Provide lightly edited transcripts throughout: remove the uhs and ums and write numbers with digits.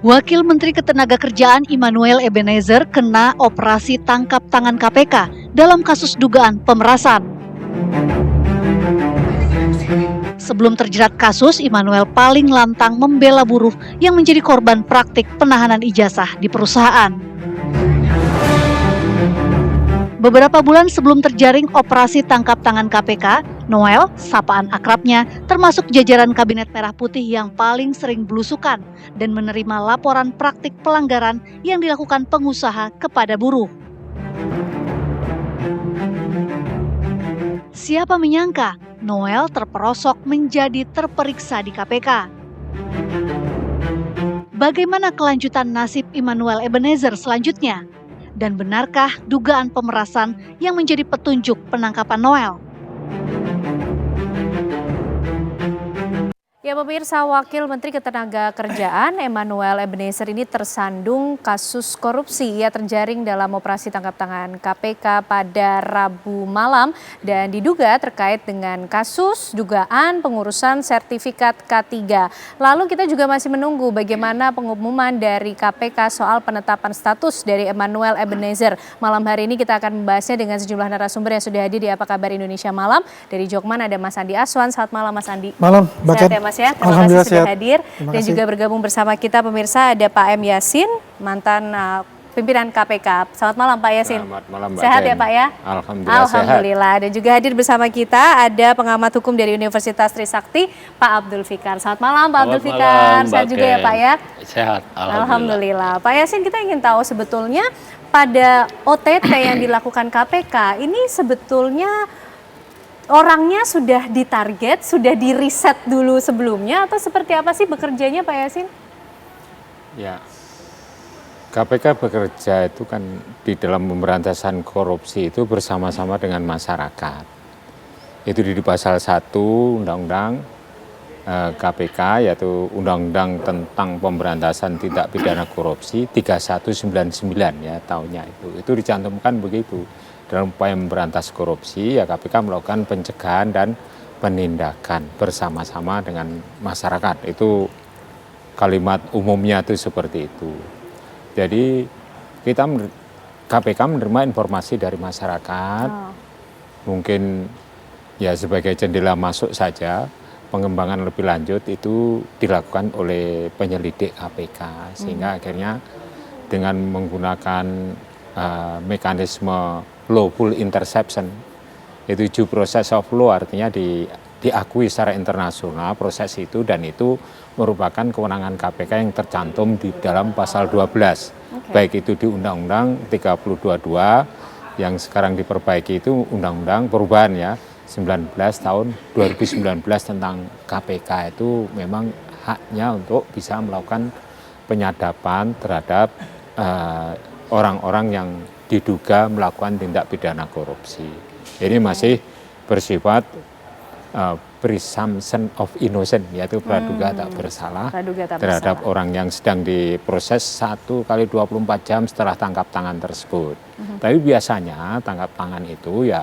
Wakil Menteri Ketenagakerjaan Immanuel Ebenezer kena operasi tangkap tangan KPK dalam kasus dugaan pemerasan. Sebelum terjerat kasus, Immanuel paling lantang membela buruh yang menjadi korban praktik penahanan ijazah di perusahaan. Beberapa bulan sebelum terjaring operasi tangkap tangan KPK, Noel, sapaan akrabnya, termasuk jajaran Kabinet Merah Putih yang paling sering belusukan dan menerima laporan praktik pelanggaran yang dilakukan pengusaha kepada buruh. Siapa menyangka Noel terperosok menjadi terperiksa di KPK? Bagaimana kelanjutan nasib Immanuel Ebenezer selanjutnya? Dan benarkah dugaan pemerasan yang menjadi petunjuk penangkapan Noel? Ya pemirsa, Wakil Menteri Ketenagakerjaan Immanuel Ebenezer ini tersandung kasus korupsi. Ia terjaring dalam operasi tangkap tangan KPK pada Rabu malam dan diduga terkait dengan kasus dugaan pengurusan sertifikat K3. Lalu kita juga masih menunggu bagaimana pengumuman dari KPK soal penetapan status dari Immanuel Ebenezer. Malam hari ini kita akan membahasnya dengan sejumlah narasumber yang sudah hadir di Apa Kabar Indonesia Malam. Dari Jokman ada Mas Andi Aswan. Selamat malam Mas Andi. Malam, Sehat ya Mas ya, terima kasih sudah hadir. Dan juga bergabung bersama kita pemirsa ada Pak M. Yasin, mantan pimpinan KPK. Selamat malam Pak Yasin. Selamat malam Mbak Sehat Jen. ya Pak ya? Alhamdulillah sehat. Dan juga hadir bersama kita ada pengamat hukum dari Universitas Trisakti, Pak Abdul Fikar. Selamat malam Pak Abdul Fikar. Sehat juga ya Pak ya? Sehat, Alhamdulillah. Pak Yasin, kita ingin tahu sebetulnya pada OTT yang dilakukan KPK ini sebetulnya orangnya sudah ditarget, sudah diriset dulu sebelumnya atau seperti apa sih bekerjanya Pak Yasin? Ya, KPK bekerja itu kan di dalam pemberantasan korupsi itu bersama-sama dengan masyarakat. Itu di pasal 1 Undang-Undang KPK yaitu Undang-Undang tentang pemberantasan tindak pidana korupsi 3199 ya tahunnya itu. Itu dicantumkan begitu. Dalam upaya memberantas korupsi, ya KPK melakukan pencegahan dan penindakan bersama-sama dengan masyarakat. Itu kalimat umumnya itu seperti itu. Jadi KPK menerima informasi dari masyarakat, mungkin ya sebagai jendela masuk saja, pengembangan lebih lanjut itu dilakukan oleh penyelidik KPK. Sehingga akhirnya dengan menggunakan mekanisme lawful interception, itu due process of law, artinya diakui secara internasional proses itu, dan itu merupakan kewenangan KPK yang tercantum di dalam pasal 12. Baik itu di Undang-Undang 3022 yang sekarang diperbaiki itu Undang-Undang perubahan ya 19 tahun 2019 tentang KPK, itu memang haknya untuk bisa melakukan penyadapan terhadap orang-orang yang diduga melakukan tindak pidana korupsi. Ini masih bersifat presumption of innocent, yaitu praduga tak bersalah terhadap orang yang sedang diproses 1 kali 24 jam setelah tangkap tangan tersebut. Tapi biasanya tangkap tangan itu ya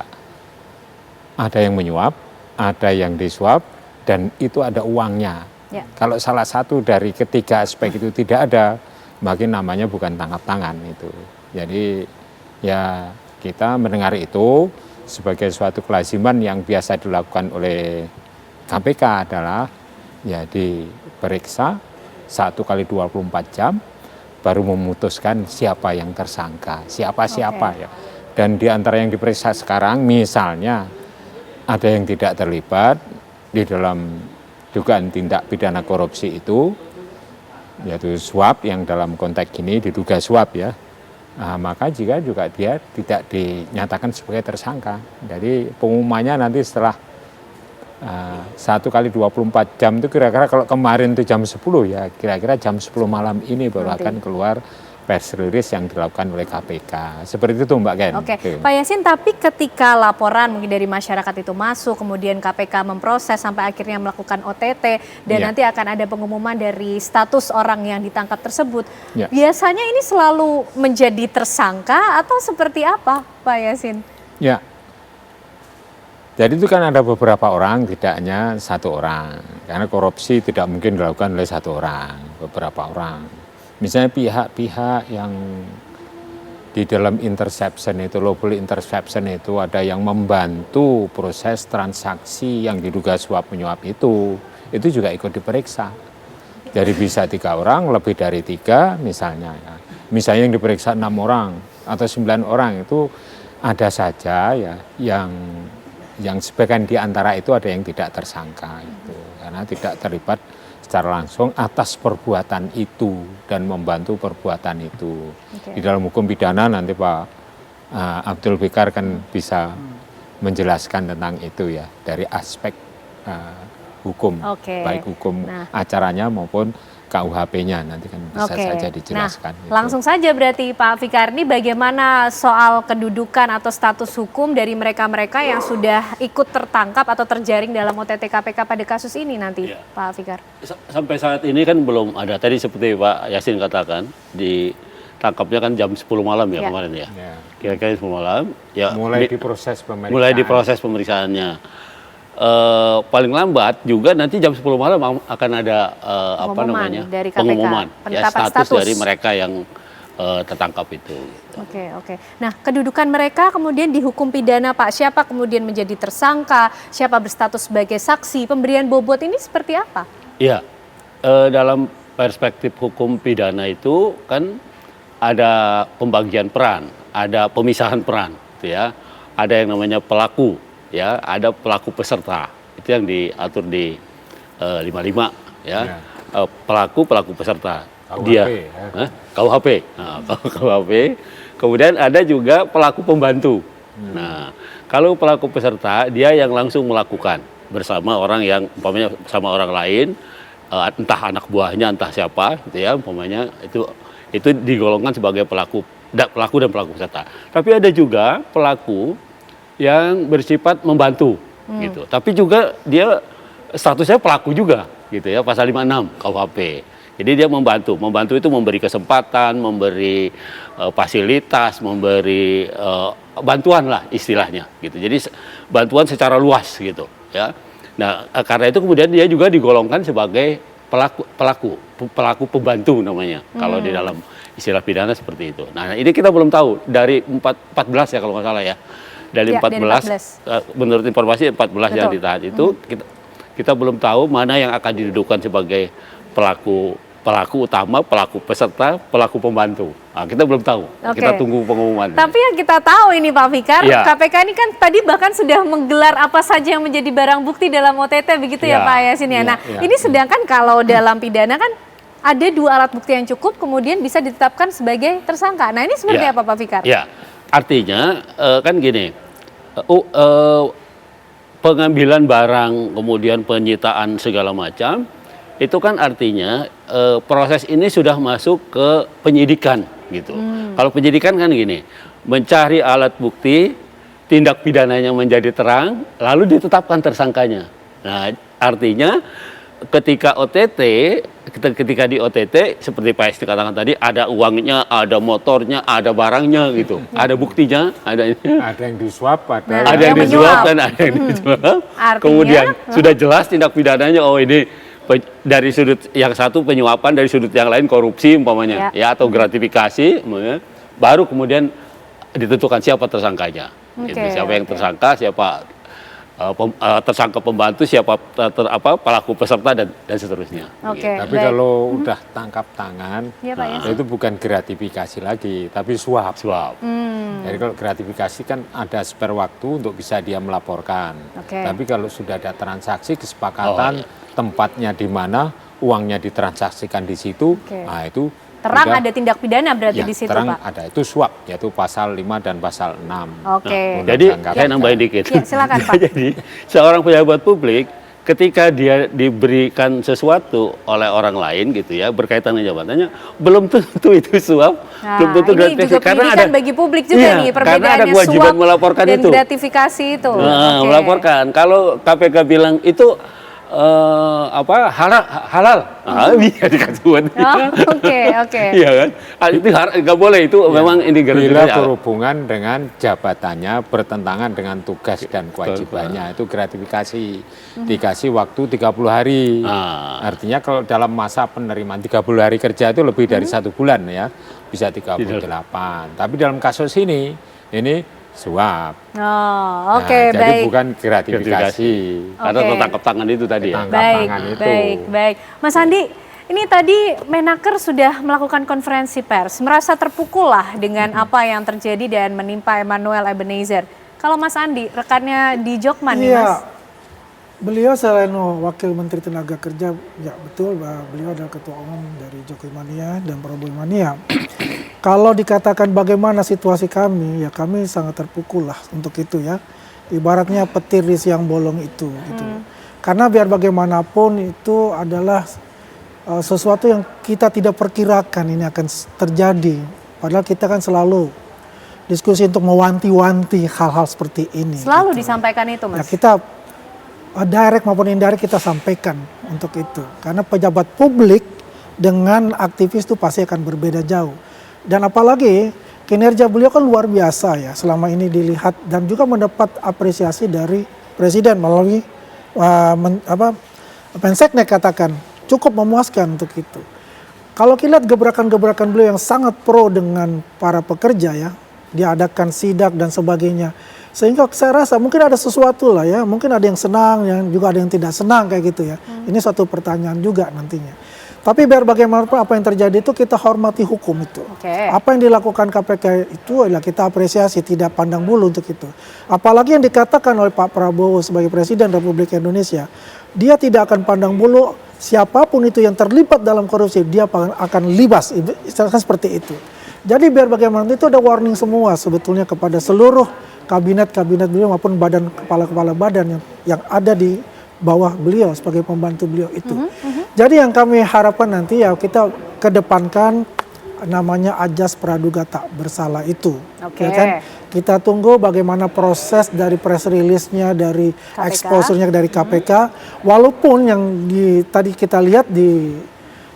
ada yang menyuap, ada yang disuap, dan itu ada uangnya. Ya. Kalau salah satu dari ketiga aspek itu tidak ada, makin namanya bukan tangkap tangan itu. Jadi ya kita mendengar itu sebagai suatu kelaziman yang biasa dilakukan oleh KPK adalah ya diperiksa 1 kali 24 jam baru memutuskan siapa yang tersangka, siapa ya. Dan di antara yang diperiksa sekarang misalnya ada yang tidak terlibat di dalam dugaan tindak pidana korupsi itu, yaitu suap, yang dalam konteks ini diduga suap ya. Maka jika juga dia tidak dinyatakan sebagai tersangka. Jadi pengumumannya nanti setelah 1 kali 24 jam itu kira-kira, kalau kemarin itu jam 10 ya kira-kira jam 10 malam ini baru akan keluar press release yang dilakukan oleh KPK. Seperti itu Mbak Ken. Oke. Pak Yasin, tapi ketika laporan mungkin dari masyarakat itu masuk, kemudian KPK memproses sampai akhirnya melakukan OTT, dan nanti akan ada pengumuman dari status orang yang ditangkap tersebut. Biasanya ini selalu menjadi tersangka atau seperti apa Pak Yasin? Ya. Jadi itu kan ada beberapa orang, tidak hanya satu orang. Karena korupsi tidak mungkin dilakukan oleh satu orang, beberapa orang. Misalnya pihak-pihak yang di dalam interception itu, lawful interception itu ada yang membantu proses transaksi yang diduga suap menyuap itu juga ikut diperiksa. Jadi bisa 3 orang, lebih dari 3 misalnya. Ya. Misalnya yang diperiksa 6 orang atau 9 orang itu ada saja ya yang sebagian di antara itu ada yang tidak tersangka itu karena tidak terlibat secara langsung atas perbuatan itu dan membantu perbuatan itu. Di dalam hukum pidana nanti Pak Abdul Fikar kan bisa menjelaskan tentang itu ya dari aspek hukum, baik hukum acaranya maupun KUHP-nya nanti kan bisa saja dijelaskan. Nah, langsung saja berarti Pak Fikar, ini bagaimana soal kedudukan atau status hukum dari mereka-mereka yang sudah ikut tertangkap atau terjaring dalam OTT KPK pada kasus ini nanti, Pak Fikar? Sampai saat ini kan belum ada. Tadi seperti Pak Yasin katakan, ditangkapnya kan jam 10 malam ya kemarin ya. Kira-kira 10 malam. Ya, mulai diproses pemeriksaannya. Paling lambat juga nanti jam 10 malam akan ada dari KPK, pengumuman ya, status dari mereka yang tertangkap itu. Oke. Nah, kedudukan mereka kemudian dihukum pidana Pak, siapa kemudian menjadi tersangka, siapa berstatus sebagai saksi, pemberian bobot ini seperti apa? Iya, dalam perspektif hukum pidana itu kan ada pembagian peran, ada pemisahan peran, gitu ya. Ada yang namanya pelaku. Ya, ada pelaku peserta itu yang diatur di 55 ya. Pelaku peserta KUHP, dia KUHP. Nah, KUHP. Kemudian ada juga pelaku pembantu. Nah, kalau pelaku peserta dia yang langsung melakukan bersama orang yang umpamanya sama orang lain, entah anak buahnya entah siapa gitu ya, umpamanya itu digolongkan sebagai pelaku dan pelaku peserta. Tapi ada juga pelaku yang bersifat membantu gitu. Tapi juga dia statusnya pelaku juga gitu ya, pasal 56 KUHP. Jadi dia membantu itu memberi kesempatan, memberi fasilitas, memberi bantuan lah istilahnya gitu. Jadi bantuan secara luas gitu ya. Nah, karena itu kemudian dia juga digolongkan sebagai pelaku pembantu namanya kalau di dalam istilah pidana seperti itu. Nah, ini kita belum tahu dari 14 ya kalau nggak salah ya. Dari 14. Menurut informasi 14 yang ditahan itu kita belum tahu mana yang akan didudukan sebagai pelaku utama, pelaku peserta, pelaku pembantu. Nah, kita belum tahu. Kita tunggu pengumuman. Tapi yang kita tahu ini Pak Fikar, KPK ini kan tadi bahkan sudah menggelar apa saja yang menjadi barang bukti dalam OTT begitu ya Pak Yasin ya. Nah, ini sedangkan kalau dalam pidana kan ada 2 alat bukti yang cukup kemudian bisa ditetapkan sebagai tersangka. Nah, ini seperti apa Pak Fikar? Ya. Artinya kan gini, pengambilan barang kemudian penyitaan segala macam itu kan artinya proses ini sudah masuk ke penyidikan gitu. Kalau penyidikan kan gini, mencari alat bukti, tindak pidananya menjadi terang, lalu ditetapkan tersangkanya. Nah, artinya ketika di OTT seperti Pak Esti katakan tadi, ada uangnya, ada motornya, ada barangnya gitu, ada buktinya, ada yang disuap, ada yang disuap dan ada yang dijual. Kemudian sudah jelas tindak pidananya, oh ini dari sudut yang satu penyuapan, dari sudut yang lain korupsi umpamanya ya atau gratifikasi, baru kemudian ditentukan siapa tersangkanya. Gitu. Siapa yang tersangka, siapa tersangka pembantu, siapa pelaku peserta dan seterusnya. Tapi kalau udah tangkap tangan, itu bukan gratifikasi lagi, tapi suap. Jadi kalau gratifikasi kan ada spare waktu untuk bisa dia melaporkan. Tapi kalau sudah ada transaksi, kesepakatan tempatnya di mana, uangnya ditransaksikan di situ, nah itu terang ada tindak pidana berarti di situ terang Pak? Ada, itu suap, yaitu pasal 5 dan pasal 6. Jadi saya nambahin dikit. Silakan Pak. Jadi seorang pejabat publik ketika dia diberikan sesuatu oleh orang lain gitu ya, berkaitan dengan jabatannya, belum tentu itu suap, belum tentu gratifikasi. Karena ada bagi publik juga nih perbedaannya, karena ada kewajiban suap melaporkan dan itu. gratifikasi itu. Melaporkan. Kalau KPK bilang itu halal. Bisa dikasih buat dia. Oke. Iya kan? Itu nggak boleh, itu memang ini bila berhubungan dengan jabatannya bertentangan dengan tugas dan kewajibannya, itu gratifikasi dikasih waktu 30 hari. Artinya kalau dalam masa penerimaan 30 hari kerja itu lebih dari 1 bulan ya, bisa 38. Tapi dalam kasus ini suap. Oh, oke, Jadi baik. bukan gratifikasi. Karena tangkap tangan itu tadi ya. Baik. Mas Andi, ini tadi Menaker sudah melakukan konferensi pers, merasa terpukul lah dengan apa yang terjadi dan menimpa Emmanuel Ebenezer. Kalau Mas Andi, rekannya di Jokman nih, Mas. Beliau selain Wakil Menteri Tenaga Kerja, ya betul, beliau adalah Ketua Umum dari Jokowi Mania dan Prabowo Mania. Kalau dikatakan bagaimana situasi kami, ya kami sangat terpukul lah untuk itu ya. Ibaratnya petir di siang bolong itu. Gitu. Karena biar bagaimanapun itu adalah sesuatu yang kita tidak perkirakan ini akan terjadi. Padahal kita kan selalu diskusi untuk mewanti-wanti hal-hal seperti ini. Selalu gitu. disampaikan itu, Mas? Ya kita direct maupun indirect kita sampaikan untuk itu. Karena pejabat publik dengan aktivis itu pasti akan berbeda jauh. Dan apalagi kinerja beliau kan luar biasa ya selama ini dilihat dan juga mendapat apresiasi dari Presiden melalui Menseknek katakan cukup memuaskan untuk itu. Kalau kita lihat gebrakan-gebrakan beliau yang sangat pro dengan para pekerja ya, diadakan sidak dan sebagainya. Sehingga saya rasa mungkin ada sesuatu lah ya, mungkin ada yang senang, yang juga ada yang tidak senang kayak gitu ya. Ini suatu pertanyaan juga nantinya. Tapi biar bagaimanapun apa yang terjadi itu kita hormati hukum itu. Apa yang dilakukan KPK itu adalah kita apresiasi, tidak pandang bulu untuk itu. Apalagi yang dikatakan oleh Pak Prabowo sebagai Presiden Republik Indonesia, dia tidak akan pandang bulu siapapun itu yang terlibat dalam korupsi, dia akan libas, istilahnya seperti itu. Jadi biar bagaimanapun itu ada warning semua sebetulnya kepada seluruh kabinet beliau maupun kepala-kepala badan yang ada di bawah beliau sebagai pembantu beliau itu. Jadi yang kami harapkan nanti ya kita kedepankan namanya ajas praduga tak bersalah itu. Ya kan? Kita tunggu bagaimana proses dari press release-nya, dari exposure-nya dari KPK. Walaupun yang tadi kita lihat di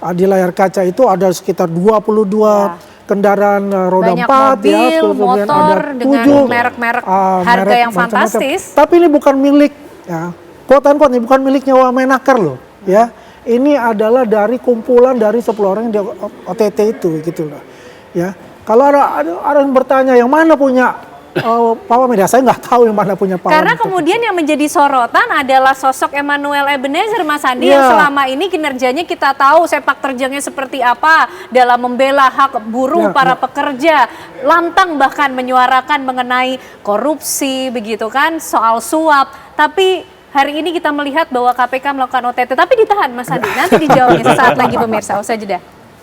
layar kaca itu ada sekitar 22 kendaraan roda 4 mobil, ya, kemudian motor ada dengan 7 merek-merek harga yang fantastis. Tapi ini bukan milik ya, quote-unquote ini bukan miliknya Wamenaker loh ya. Ini adalah dari kumpulan dari 10 orang yang di OTT itu gitu loh. Ya. Kalau ada yang bertanya yang mana punya Pak Wamen, saya nggak tahu yang mana punya Pak Wamen. Karena kemudian yang menjadi sorotan adalah sosok Emmanuel Ebenezer, Mas Andi, yang selama ini kinerjanya kita tahu sepak terjangnya seperti apa dalam membela hak buruh para pekerja, lantang bahkan menyuarakan mengenai korupsi begitu kan, soal suap. Tapi hari ini kita melihat bahwa KPK melakukan OTT, tapi ditahan Mas Andi. Nanti dijawabnya sesaat lagi pemirsa, usai jeda.